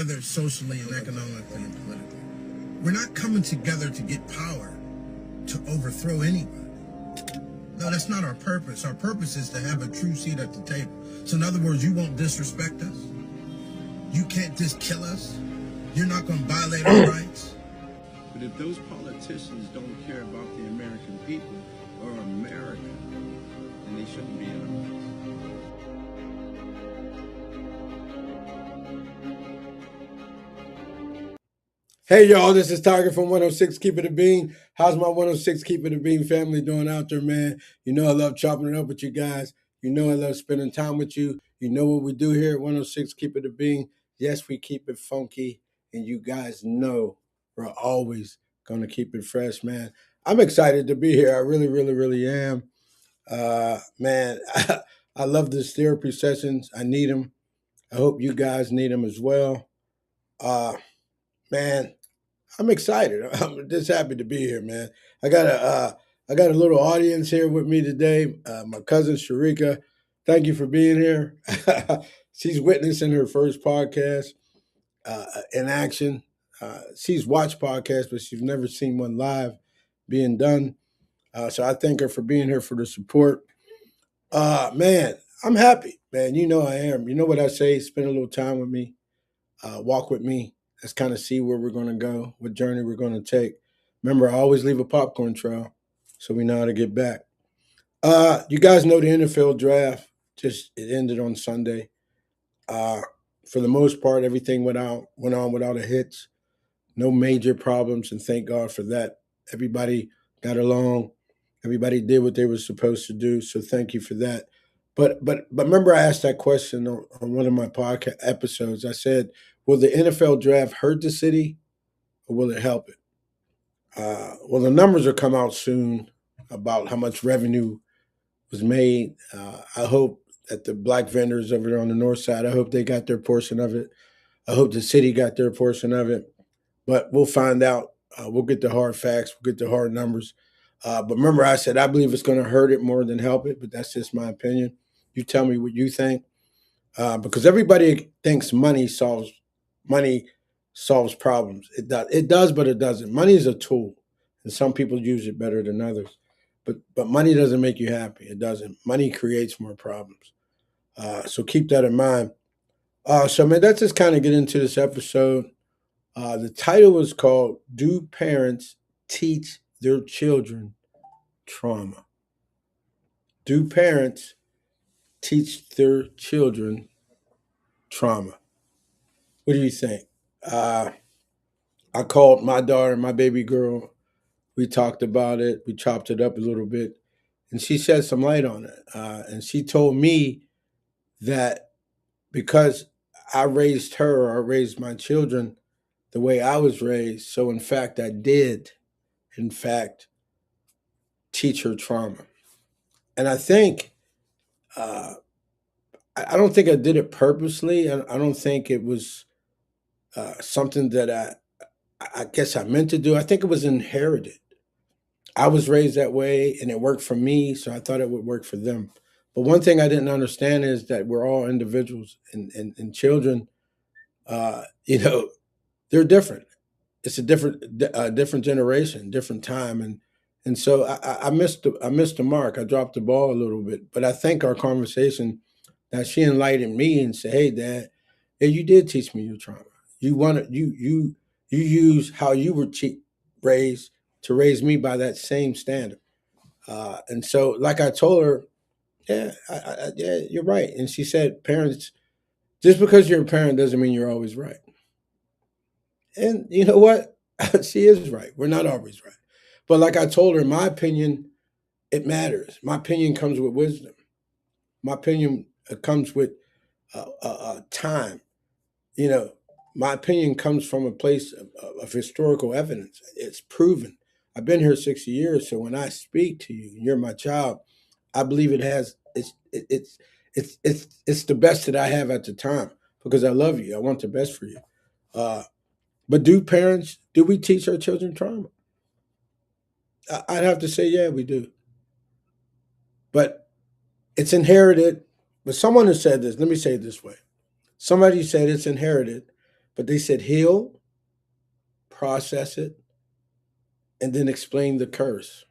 together socially and economically and politically. We're not coming together to get power, to overthrow anybody. No, that's not our purpose. Our purpose is to have a true seat at the table. So in other words, you won't disrespect us. You can't just kill us. You're not going to violate our rights. But if those politicians don't care about the American people or America, then they shouldn't be in office. Hey, y'all, this is Tiger from 106 Keep It a Bean. How's my 106 Keep It a Bean family doing out there, man? You know I love chopping it up with you guys. You know I love spending time with you. You know what we do here at 106 Keep It a Bean. Yes, we keep it funky, and you guys know we're always going to keep it fresh, man. I'm excited to be here. I really, really, really am. Man, I love these therapy sessions. I need them. I hope you guys need them as well. Man, I'm excited. I'm just happy to be here, man. I got a little audience here with me today. My cousin Sharika, thank you for being here. She's witnessing her first podcast in action. She's watched podcasts, but she's never seen one live being done. So I thank her for being here for the support. Man, I'm happy, man. You know I am. You know what I say? Spend a little time with me. Walk with me. Let's kind of see where we're going to go, what journey we're going to take. Remember, I always leave a popcorn trail so we know how to get back. You guys know the NFL draft. It ended on Sunday. For the most part, everything went on without a hitch. No major problems, and thank God for that. Everybody got along. Everybody did what they were supposed to do. So thank you for that. But remember, I asked that question on one of my podcast episodes. I said, "Will the NFL draft hurt the city, or will it help it?" Well, the numbers will come out soon about how much revenue was made. I hope that the black vendors over there on the north side, I hope they got their portion of it. I hope the city got their portion of it. But we'll find out. We'll get the hard facts. We'll get the hard numbers. But remember, I said I believe it's going to hurt it more than help it. But that's just my opinion. You tell me what you think, because everybody thinks money solves problems. It does, but it doesn't. Money is a tool, and some people use it better than others. But money doesn't make you happy. It doesn't. Money creates more problems. So keep that in mind. So man, let's just kind of get into this episode. The title is called "Do Parents Teach Their Children Trauma?" Do parents teach their children trauma? What do you think? I called my daughter, my baby girl. We talked about it. We chopped it up a little bit, and she shed some light on it. And she told me that because I raised her, or I raised my children the way I was raised, so in fact, I did, in fact, teach her trauma. And I think uh, I don't think I did it purposely. I don't think it was something that I guess I meant to do. I think it was inherited. I was raised that way, and it worked for me, so I thought it would work for them. But one thing I didn't understand is that we're all individuals, and children, you know, they're different. It's a different generation, different time, and so I missed the mark. I dropped the ball a little bit, but I think our conversation that she enlightened me and said, "Hey, Dad, yeah, you did teach me your trauma. You wanted you use how you were raised to raise me by that same standard." And so, like I told her, yeah, yeah, you're right. And she said, "Parents, just because you're a parent doesn't mean you're always right." And you know what? She is right. We're not always right. But like I told her, my opinion, it matters. My opinion comes with wisdom. My opinion comes with time. You know, my opinion comes from a place of historical evidence. It's proven. I've been here 60 years, so when I speak to you, you're my child. I believe it has. It's the best that I have at the time because I love you. I want the best for you. Uh, but do we teach our children trauma? I'd have to say, yeah, we do. But it's inherited. But someone has said this. Let me say it this way. Somebody said it's inherited, But they said heal, process it, and then explain the curse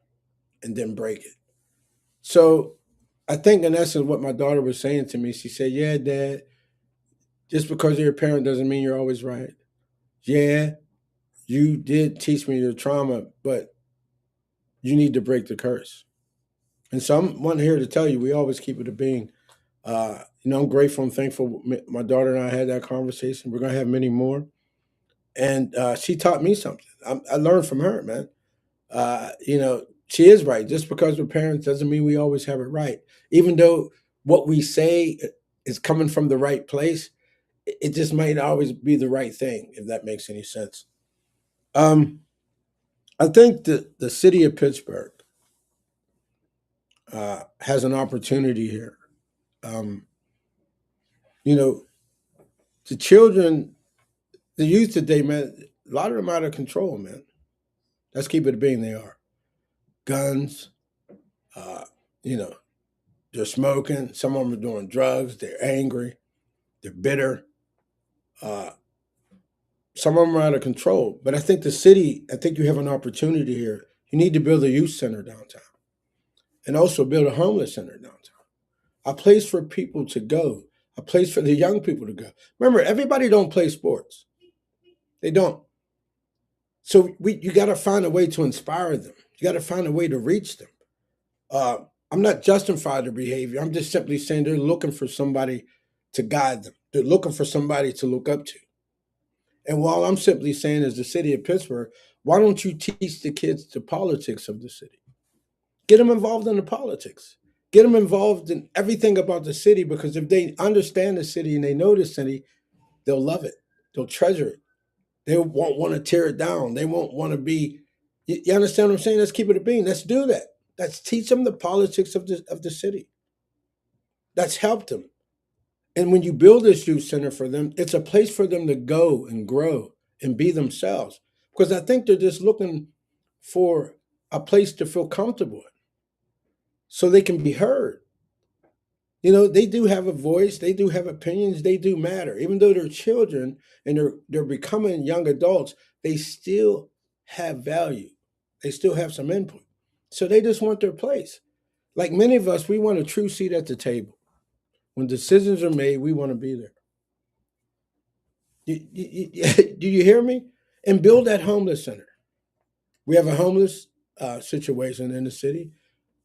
and then break it. So I think in essence what my daughter was saying to me, she said, "Yeah, Dad, just because you're a parent doesn't mean you're always right. Yeah, you did teach me your trauma, but you need to break the curse." And so I'm one here to tell you, we always keep it a being. I'm grateful and thankful. My daughter and I had that conversation. We're gonna have many more, and she taught me something. I learned from her, man. She is right. Just because we're parents doesn't mean we always have it right. Even though what we say is coming from the right place, it just might not always be the right thing, if that makes any sense. Um, I think the city of Pittsburgh has an opportunity here. Um, you know, the children, the youth today, man, a lot of them out of control, man. Let's keep it being they are. Guns, uh, you know, they're smoking. Some of them are doing drugs. They're angry. They're bitter. Uh, some of them are out of control. But I think the city, I think you have an opportunity here. You need to build a youth center downtown and also build a homeless center downtown. A place for people to go, a place for the young people to go. Remember, everybody don't play sports. They don't. So you got to find a way to inspire them. You got to find a way to reach them. Uh, I'm not justifying their behavior. I'm just simply saying they're looking for somebody to guide them. They're looking for somebody to look up to. And while I'm simply saying, as the city of Pittsburgh, why don't you teach the kids the politics of the city? Get them involved in the politics. Get them involved in everything about the city, because if they understand the city and they know the city, they'll love it. They'll treasure it. They won't want to tear it down. They won't want to be. You understand what I'm saying? Let's keep it a being. Let's do that. Let's teach them the politics of the city. That's helped them. And when you build this youth center for them, it's a place for them to go and grow and be themselves. Because I think they're just looking for a place to feel comfortable in so they can be heard. They do have a voice, they do have opinions, they do matter. Even though they're children and they're becoming young adults, they still have value. They still have some input. So they just want their place. Like many of us, we want a true seat at the table. When decisions are made, we want to be there. Do you hear me? And build that homeless center. We have a homeless situation in the city,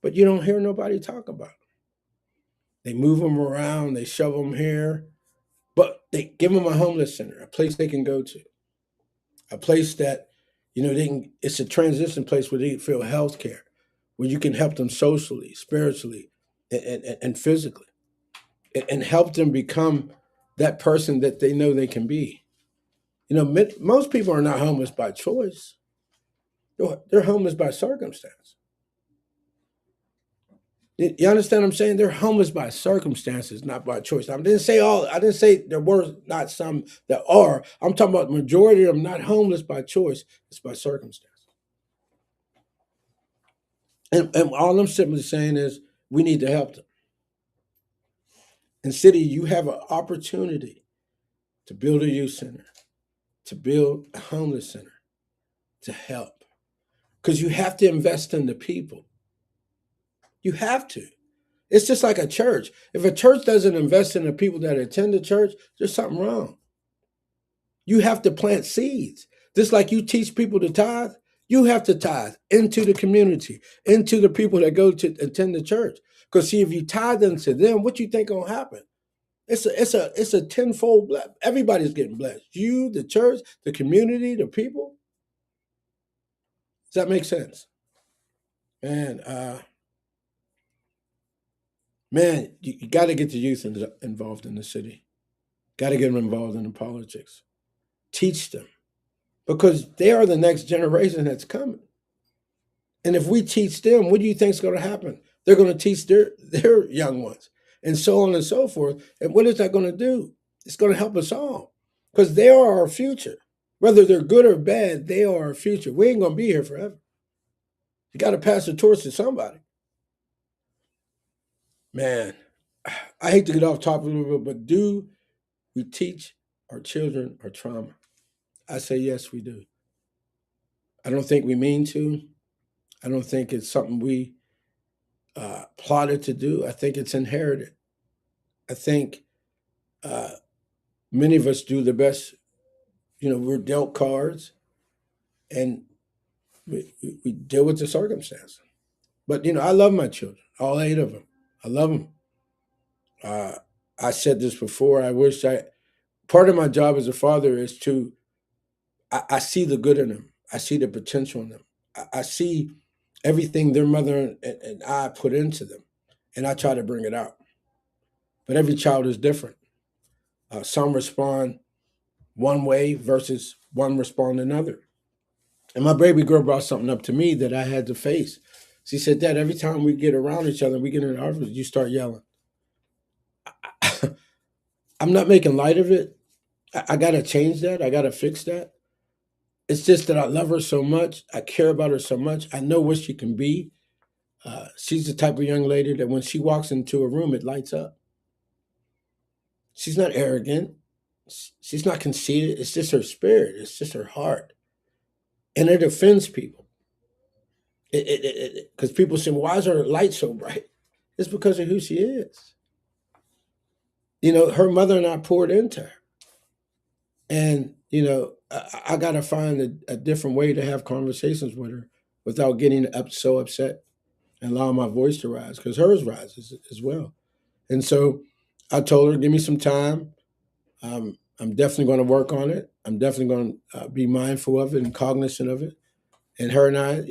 but you don't hear nobody talk about it. They move them around, they shove them here, but they give them a homeless center, a place they can go to, a place that they can. It's a transition place where they feel health care, where you can help them socially, spiritually, and physically, and help them become that person that they know they can be. Most people are not homeless by choice. They're homeless by circumstance. You understand what I'm saying? They're homeless by circumstances, not by choice. I didn't say all. I didn't say there were not some that are. I'm talking about the majority of them not homeless by choice. It's by circumstance. And all I'm simply saying is we need to help them. In city, you have an opportunity to build a youth center, to build a homeless center, to help. Because you have to invest in the people. You have to. It's just like a church. If a church doesn't invest in the people that attend the church, there's something wrong. You have to plant seeds. Just like you teach people to tithe, you have to tithe into the community, into the people that go to attend the church. Because see, if you tithe into them, what you think gonna happen? It's a tenfold bless. Everybody's getting blessed. You, the church, the community, the people. Does that make sense? Man, you got to get the youth involved in the city. Got to get them involved in the politics. Teach them, because they are the next generation that's coming. And if we teach them, what do you think is going to happen? They're going to teach their young ones, and so on and so forth. And what is that going to do? It's going to help us all, because they are our future. Whether they're good or bad, they are our future. We ain't going to be here forever. You got to pass the torch to somebody. Man, I hate to get off topic a little bit, but do we teach our children are trauma? I say yes, we do. I don't think we mean to. I don't think it's something we plotted to do. I think it's inherited. I think uh, many of us do the best. We're dealt cards, and we deal with the circumstance. But I love my children, all 8 of them. I love them. Uh, I said this before. I wish I. Part of my job as a father is to. I see the good in them. I see the potential in them. I see everything their mother and I put into them, and I try to bring it out. But every child is different. Some respond one way versus one respond another. And my baby girl brought something up to me that I had to face. She said, "Dad, every time we get around each other, we get in an argument, you start yelling." I'm not making light of it. I got to change that. I got to fix that. It's just that I love her so much. I care about her so much. I know what she can be. She's the type of young lady that when she walks into a room, it lights up. She's not arrogant. She's not conceited. It's just her spirit. It's just her heart. And it offends people. Because people say, "Why is her light so bright?" It's because of who she is. Her mother and I poured into her. And, I got to find a different way to have conversations with her without getting so upset and allowing my voice to rise, because hers rises as well. And so I told her, give me some time. I'm definitely going to work on it. I'm definitely going to be mindful of it and cognizant of it. And her and I,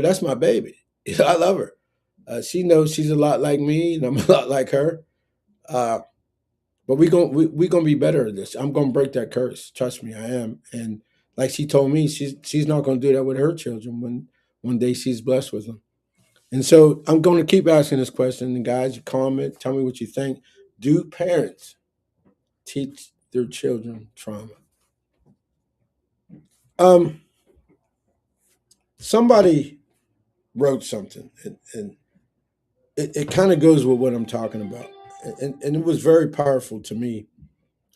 that's my baby. I love her. She knows she's a lot like me, and I'm a lot like her. Uh, but we gonna be better at this. I'm gonna break that curse. Trust me, I am. And like she told me, she's not gonna do that with her children when one day she's blessed with them. And so I'm gonna keep asking this question. And guys, you comment, tell me what you think. Do parents teach their children trauma? Somebody wrote something, and it kind of goes with what I'm talking about. And it was very powerful to me.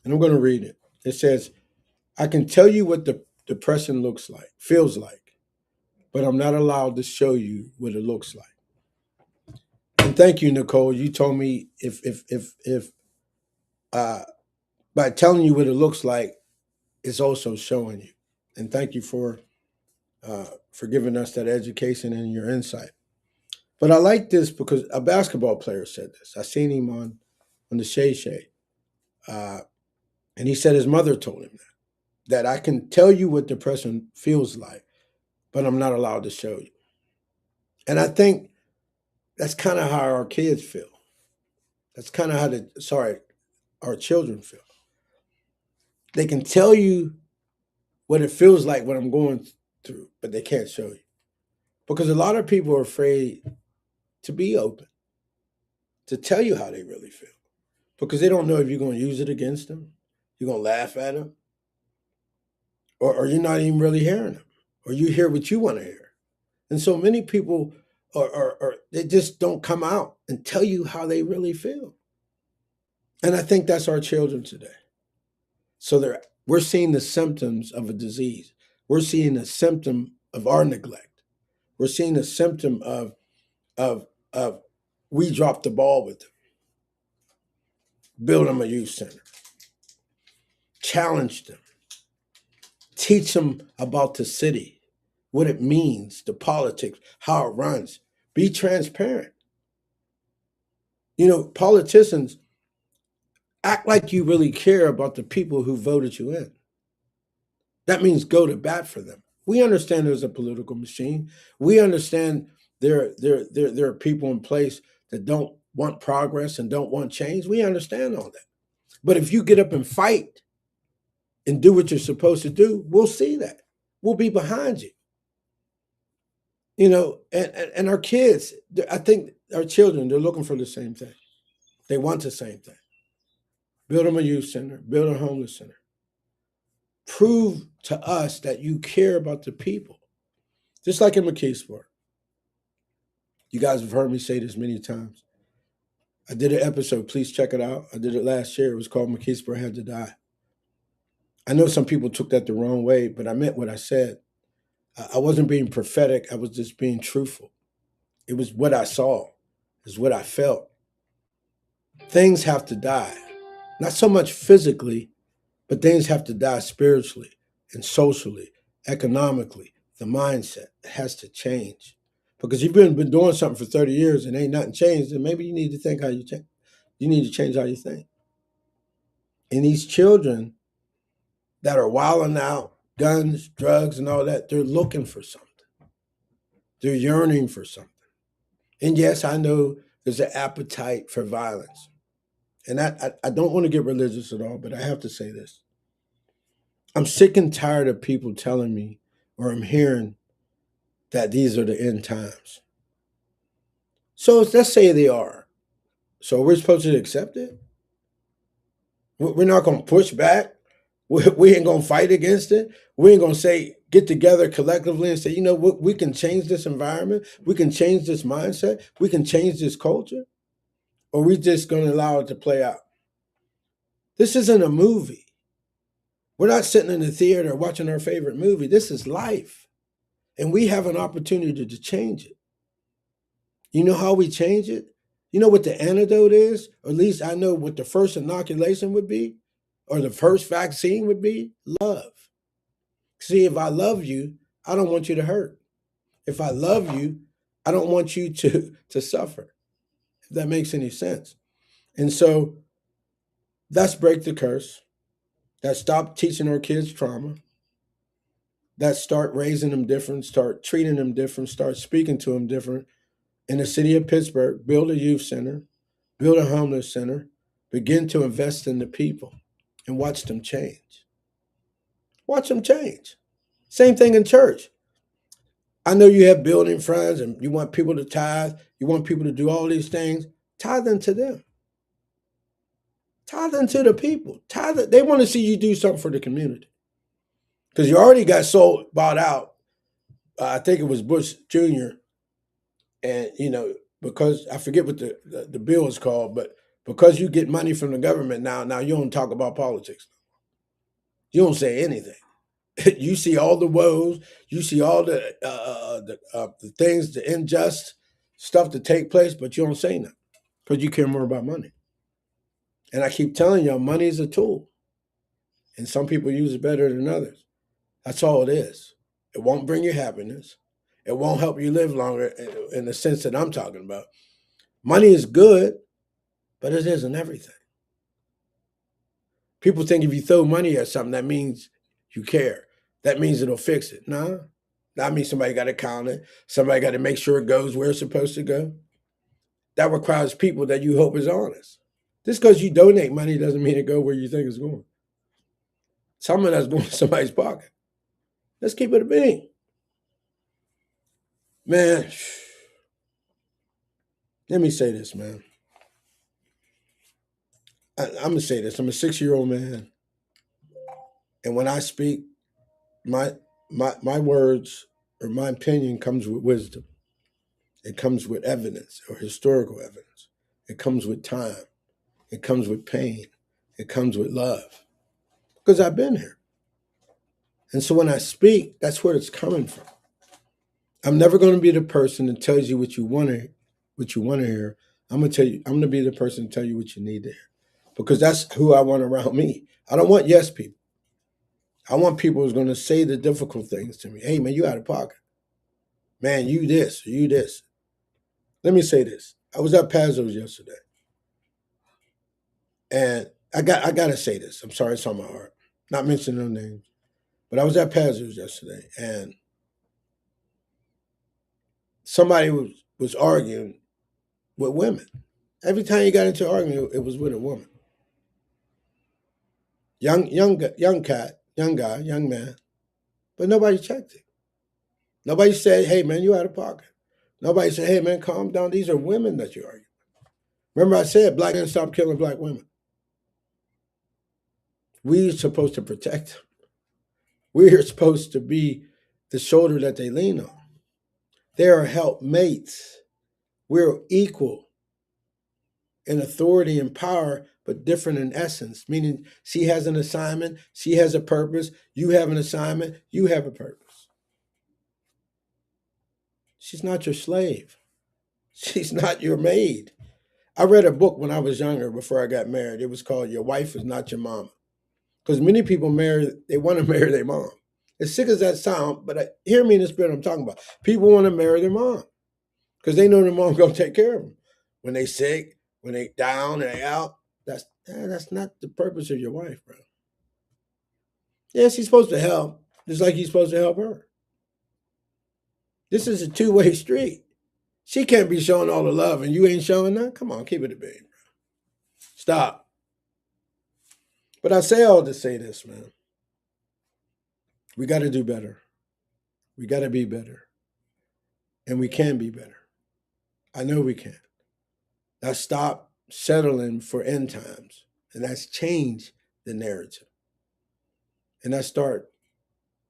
And I'm going to read it. It says, "I can tell you what the depression feels like, but I'm not allowed to show you what it looks like." And thank you, Nicole. You told me if uh, by telling you what it looks like, it's also showing you. And thank you for giving us that education and your insight. But I like this because a basketball player said this. I seen him on the Shay Shay, uh, and he said his mother told him that I can tell you what depression feels like, but I'm not allowed to show you. And I think that's kind of how our kids feel. That's kind of how our children feel. They can tell you what it feels like when I'm going through, but they can't show you. Because a lot of people are afraid to be open, to tell you how they really feel. Because they don't know if you're going to use it against them, you're going to laugh at them, or you're not even really hearing them, or you hear what you want to hear. And so many people are they just don't come out and tell you how they really feel. And I think that's our children today. So we're seeing the symptoms of a disease. We're seeing a symptom of our neglect. We're seeing a symptom of we dropped the ball with them. Build them a youth center. Challenge them. Teach them about the city, what it means, the politics, how it runs. Be transparent. Politicians act like you really care about the people who voted you in. That means go to bat for them. We understand there's a political machine. We understand there are people in place that don't want progress and don't want change. We understand all that. But if you get up and fight and do what you're supposed to do, we'll see that. We'll be behind you. And our kids, I think our children, they're looking for the same thing. They want the same thing. Build them a youth center, build a homeless center. Prove to us that you care about the people. Just like in McKeesport. You guys have heard me say this many times. I did an episode, please check it out. I did it last year. It was called McKeesport Had to Die. I know some people took that the wrong way, but I meant what I said. I wasn't being prophetic. I was just being truthful. It was what I saw. It's what I felt. Things have to die. Not so much physically, but things have to die spiritually and socially, economically. The mindset has to change. Because you've been doing something for 30 years and ain't nothing changed, then maybe you need to think how you change. You need to change how you think. And these children that are wilding out, guns, drugs, and all that, they're looking for something. They're yearning for something. And yes, I know there's an appetite for violence. And I don't want to get religious at all, but I have to say this. I'm sick and tired of people telling me, or I'm hearing, that these are the end times. So let's say they are. So we're supposed to accept it? We're not going to push back? We ain't going to fight against it? We ain't going to say, get together collectively and say, you know what, we can change this environment. We can change this mindset. We can change this culture. Or we just going to allow it to play out? This isn't a movie. We're not sitting in the theater watching our favorite movie. This is life. And we have an opportunity to change it. You know how we change it? You know what the antidote is? Or at least I know what the first inoculation would be, or the first vaccine would be: love. See, if I love you, I don't want you to hurt. If I love you, I don't want you to suffer, if that makes any sense. And so that's break the curse. That stop teaching our kids trauma. That start raising them different, start treating them different, start speaking to them different. In the city of Pittsburgh, build a youth center, build a homeless center, begin to invest in the people and watch them change. Watch them change. Same thing in church. I know you have building funds and you want people to tithe, you want people to do all these things. Tithe into them. Tithe into the people. Tithe. They want to see you do something for the community. Because you already got bought out. I think it was Bush Jr. And, because I forget what the bill is called, but because you get money from the government now you don't talk about politics. You don't say anything. You see all the woes. You see all the things, the unjust stuff that take place, but you don't say nothing because you care more about money. And I keep telling y'all, money is a tool. And some people use it better than others. That's all it is. It won't bring you happiness. It won't help you live longer in the sense that I'm talking about. Money is good, but it isn't everything. People think if you throw money at something, that means you care. That means it'll fix it. No, that means somebody got to count it. Somebody got to make sure it goes where it's supposed to go. That requires people that you hope is honest. Just because you donate money doesn't mean it go where you think it's going. Some of that's going to somebody's pocket. Let's keep it a bean. Man, let me say this, man. I'm going to say this. I'm a 6-year-old man. And when I speak, my words or my opinion comes with wisdom. It comes with evidence or historical evidence. It comes with time. It comes with pain. It comes with love. Because I've been here. And so when I speak, that's where it's coming from. I'm never going to be the person that tells you what you want to hear. I'm going to be the person to tell you what you need to hear. Because that's who I want around me. I don't want yes people. I want people who's going to say the difficult things to me. Hey, man, you out of pocket. Man, you this, you this. Let me say this. I was at Pazos yesterday. And I got to say this. I'm sorry, it's on my heart. Not mentioning no names. But I was at Pazos yesterday, and somebody was arguing with women. Every time you got into an argument, it was with a woman. Young cat, young guy, young man. But nobody checked it. Nobody said, hey, man, you out of pocket. Nobody said, hey, man, calm down. These are women that you're arguing. Remember I said black men stop killing black women. We're supposed to protect them. We're supposed to be the shoulder that they lean on. They are helpmates. We're equal in authority and power, but different in essence, meaning she has an assignment, she has a purpose, you have an assignment, you have a purpose. She's not your slave. She's not your maid. I read a book when I was younger before I got married. It was called Your Wife Is Not Your Mama. Because many people they want to marry their mom. As sick as that sound, but hear me in the spirit I'm talking about. People want to marry their mom because they know their mom's going to take care of them. When they sick, when they down and they out, that's not the purpose of your wife, bro. Yeah, she's supposed to help, just like you're supposed to help her. This is a two-way street. She can't be showing all the love and you ain't showing none. Come on, keep it a bean, bro. Stop. But I say all to say this, man. We got to do better. We got to be better. And we can be better. I know we can. Now stop settling for end times. And that's change the narrative. And let's start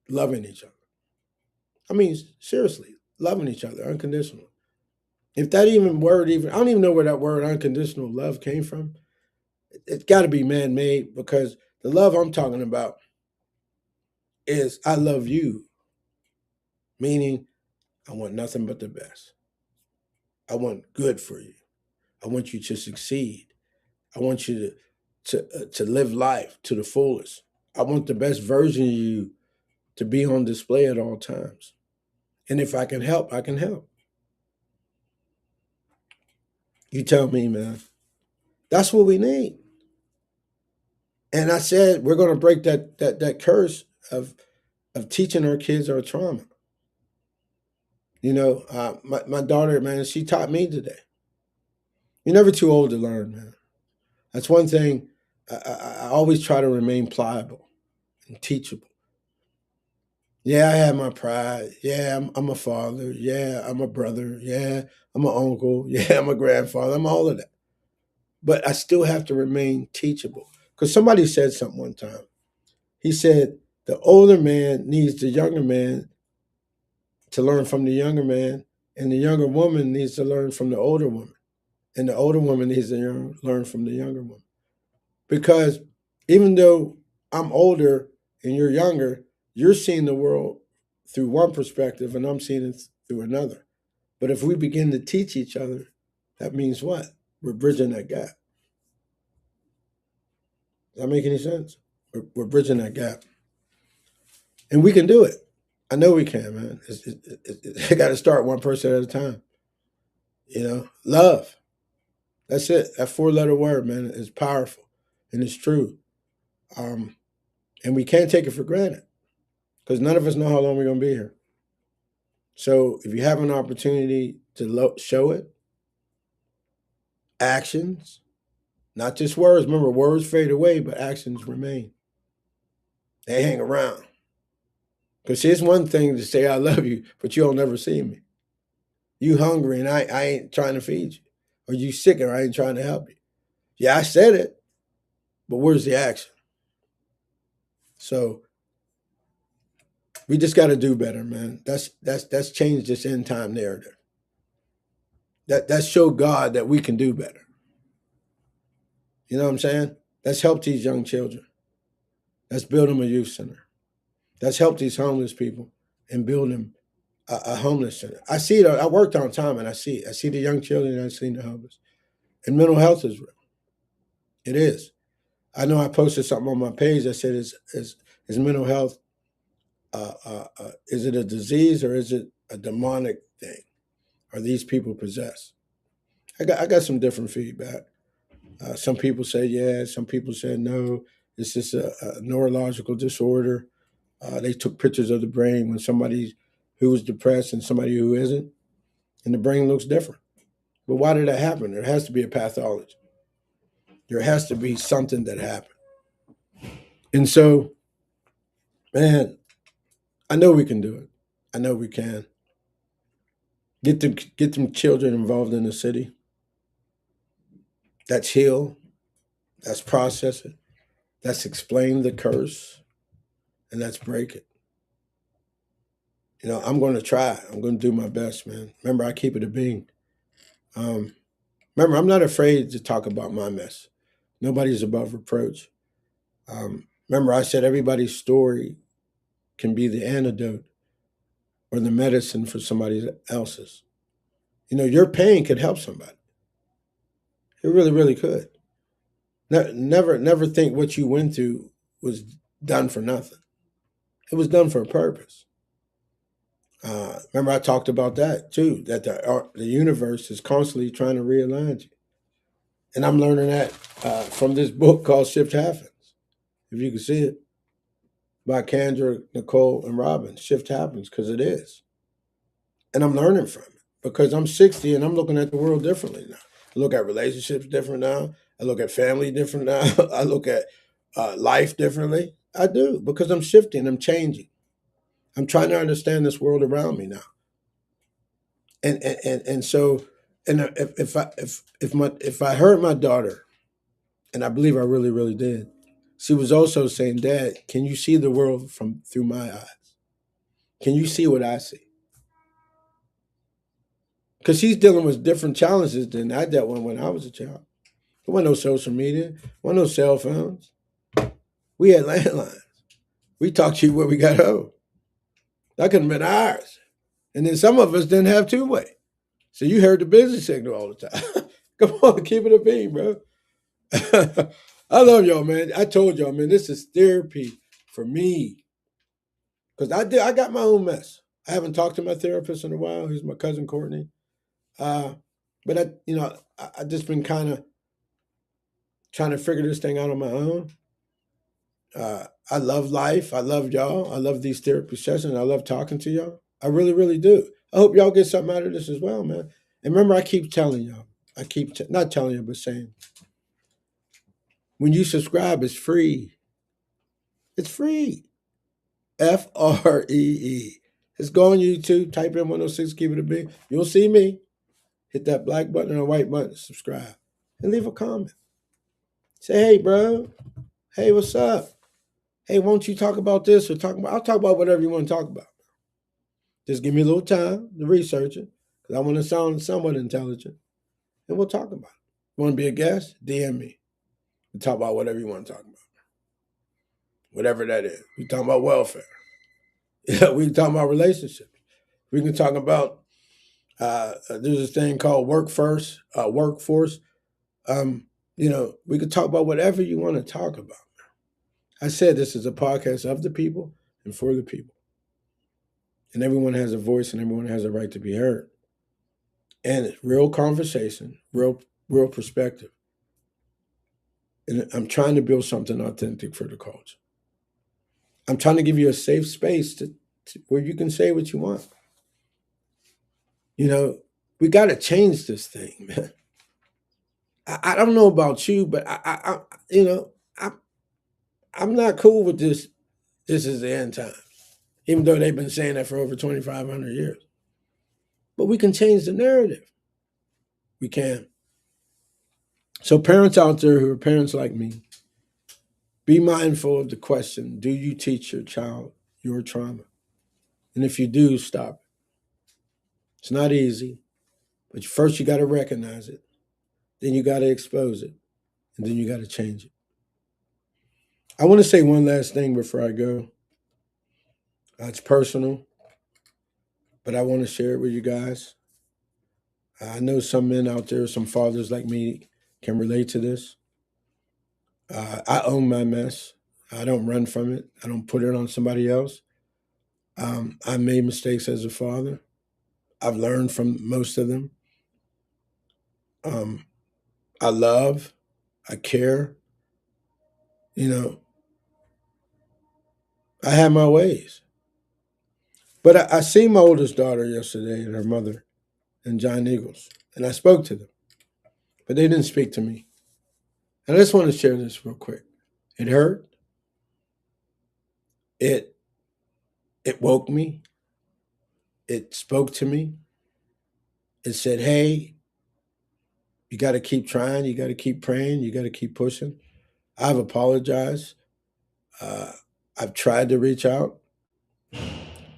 loving each other. I mean, seriously, loving each other unconditionally. If that I don't even know where that word unconditional love came from. It's got to be man-made because the love I'm talking about is I love you, meaning I want nothing but the best. I want good for you. I want you to succeed. I want you to live life to the fullest. I want the best version of you to be on display at all times. And if I can help, I can help. You tell me, man. That's what we need. And I said we're going to break that curse of teaching our kids our trauma. You know, my daughter, man, she taught me today. You're never too old to learn, man. That's one thing. I always try to remain pliable and teachable. Yeah, I have my pride. Yeah, I'm a father. Yeah, I'm a brother. Yeah, I'm an uncle. Yeah, I'm a grandfather. I'm all of that. But I still have to remain teachable. Because somebody said something one time. He said, the older man needs the younger man to learn from the younger man, and the younger woman needs to learn from the older woman. And the older woman needs to learn from the younger woman. Because even though I'm older and you're younger, you're seeing the world through one perspective and I'm seeing it through another. But if we begin to teach each other, that means what? We're bridging that gap. Does that make any sense? We're bridging that gap. And we can do it. I know we can, man. I got to start one person at a time. You know, love. That's it. That four-letter word, man, is powerful and it's true. And we can't take it for granted because none of us know how long we're going to be here. So if you have an opportunity to show it, actions, not just words. Remember, words fade away, but actions remain. They hang around. Because it's one thing to say I love you, but you don't never see me. You hungry and I ain't trying to feed you. Or you sick and I ain't trying to help you. Yeah, I said it, but where's the action? So we just got to do better, man. That's changed this end time narrative. That showed God that we can do better. You know what I'm saying? Let's help these young children. Let's build them a youth center. Let's help these homeless people and build them a homeless center. I see it. I work downtown and I see it. I see the young children and I see the homeless. And mental health is real. It is. I know I posted something on my page that said, "Is mental health? Is it a disease or is it a demonic thing? Are these people possessed?" I got some different feedback. Some people say yes. Some people said no. It's just a neurological disorder. They took pictures of the brain when somebody who was depressed and somebody who isn't, and the brain looks different. But why did that happen? There has to be a pathology. There has to be something that happened. And so, man, I know we can do it. I know we can. Get them children involved in the city. That's heal. That's process it. That's explain the curse. And that's break it. You know, I'm going to try. I'm going to do my best, man. Remember, I keep it a being. Remember, I'm not afraid to talk about my mess Nobody's above reproach. Remember, I said everybody's story can be the antidote or the medicine for somebody else's. Your pain could help somebody. It really, really could. Never think what you went through was done for nothing. It was done for a purpose. Remember, I talked about that too. That the universe is constantly trying to realign you, and I'm learning that from this book called "Shift Happens." If you can see it, by Kendra, Nicole, and Robin. Shift happens because it is, and I'm learning from it because I'm 60 and I'm looking at the world differently now. I look at relationships different now. I look at family different now. I look at life differently. I do because I'm shifting. I'm changing. I'm trying to understand this world around me now. And so, and if I heard my daughter, and I believe I really, really did, she was also saying, "Dad, can you see the world from through my eyes? Can you see what I see?" Because she's dealing with different challenges than I dealt with when I was a child. There wasn't no social media, there wasn't no cell phones. We had landlines. We talked to you when we got home. That could have been ours. And then some of us didn't have two-way. So you heard the busy signal all the time. Come on, keep it a beat, bro. I love y'all, man. I told y'all, man, this is therapy for me. Because I got my own mess. I haven't talked to my therapist in a while. He's my cousin Courtney. But I just been kind of trying to figure this thing out on my own. I love life. I love y'all. I love these therapy sessions. I love talking to y'all. I really, really do. I hope y'all get something out of this as well, man. And remember, I keep telling y'all. I keep not telling you, but saying, when you subscribe, it's free. It's free. FREE. Just go on YouTube, type in 106, keep it a beat. You'll see me. Hit that black button or white button, subscribe, and leave a comment. Say, hey, bro. Hey, what's up? Hey, won't you talk about this or talk about? I'll talk about whatever you want to talk about. Just give me a little time to research it because I want to sound somewhat intelligent, and we'll talk about it. Want to be a guest? DM me. We talk about whatever you want to talk about, whatever that is. We talk about welfare. Yeah, we can talk about relationships. We can talk about there's a thing called workforce. We could talk about whatever you want to talk about. I said this is a podcast of the people and for the people. And everyone has a voice and everyone has a right to be heard. And it's real conversation, real perspective. And I'm trying to build something authentic for the culture. I'm trying to give you a safe space to where you can say what you want. We got to change this thing, man. I don't know about you, but I'm not cool with this. This is the end time, even though they've been saying that for over 2,500 years. But we can change the narrative. We can. So parents out there who are parents like me, be mindful of the question, do you teach your child your trauma? And if you do, stop it. It's not easy, but first you got to recognize it. Then you got to expose it. And then you got to change it. I want to say one last thing before I go. It's personal, but I want to share it with you guys. I know some men out there, some fathers like me, can relate to this. I own my mess. I don't run from it. I don't put it on somebody else. I made mistakes as a father. I've learned from most of them. Um, I love. I care. You know, I have my ways. But I seen my oldest daughter yesterday and her mother and John Eagles, and I spoke to them, but they didn't speak to me. And I just want to share this real quick. It hurt. It woke me. It spoke to me. It said, "Hey, you got to keep trying. You got to keep praying. You got to keep pushing." I've apologized. Uh, I've tried to reach out,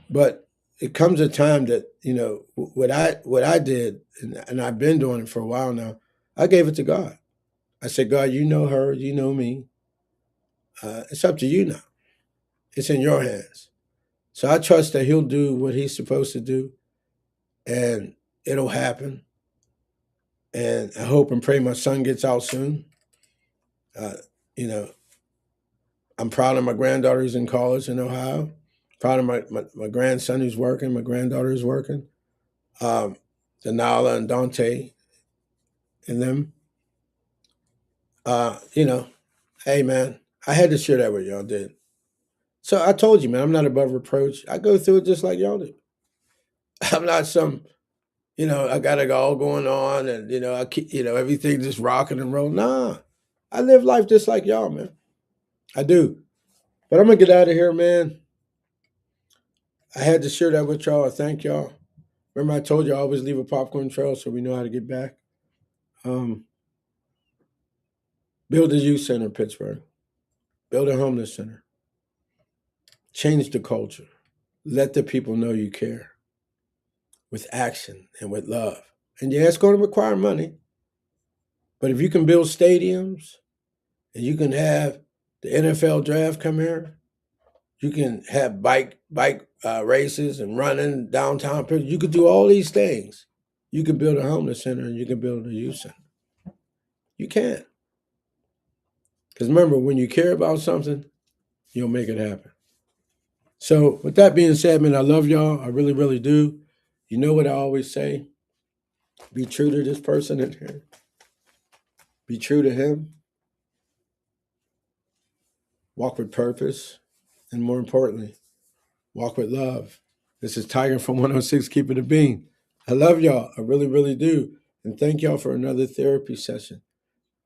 but it comes a time that what I did, and I've been doing it for a while now. I gave it to God. I said, God, you know her, you know me. It's up to you now. It's in your hands. So I trust that he'll do what he's supposed to do, and it'll happen. And I hope and pray my son gets out soon. Uh, you know, I'm proud of my granddaughter who's in college in Ohio. Proud of my grandson who's working. My granddaughter is working. Denala and Dante and them. You know, hey man, I had to share that with y'all. Did so? I told you, man, I'm not above reproach. I go through it just like y'all do. I'm not some, I got it all going on, and I keep, everything just rocking and rolling. Nah, I live life just like y'all, man. I do. But I'm gonna get out of here, man. I had to share that with y'all. I thank y'all. Remember, I told you I always leave a popcorn trail so we know how to get back. Build a youth center in Pittsburgh. Build a homeless center. Change the culture. Let the people know you care with action and with love. And yeah, it's going to require money. But if you can build stadiums and you can have the NFL draft come here, you can have bike races and running downtown. You could do all these things. You can build a homeless center and you can build a youth center. You can. Because remember, when you care about something, you'll make it happen. So with that being said, man, I love y'all. I really, really do. You know what I always say? Be true to this person in here. Be true to him. Walk with purpose. And more importantly, walk with love. This is Tiger from 106 Keeping It Bean. I love y'all. I really, really do. And thank y'all for another therapy session.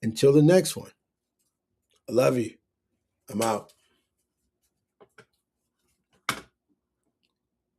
Until the next one, I love you. I'm out.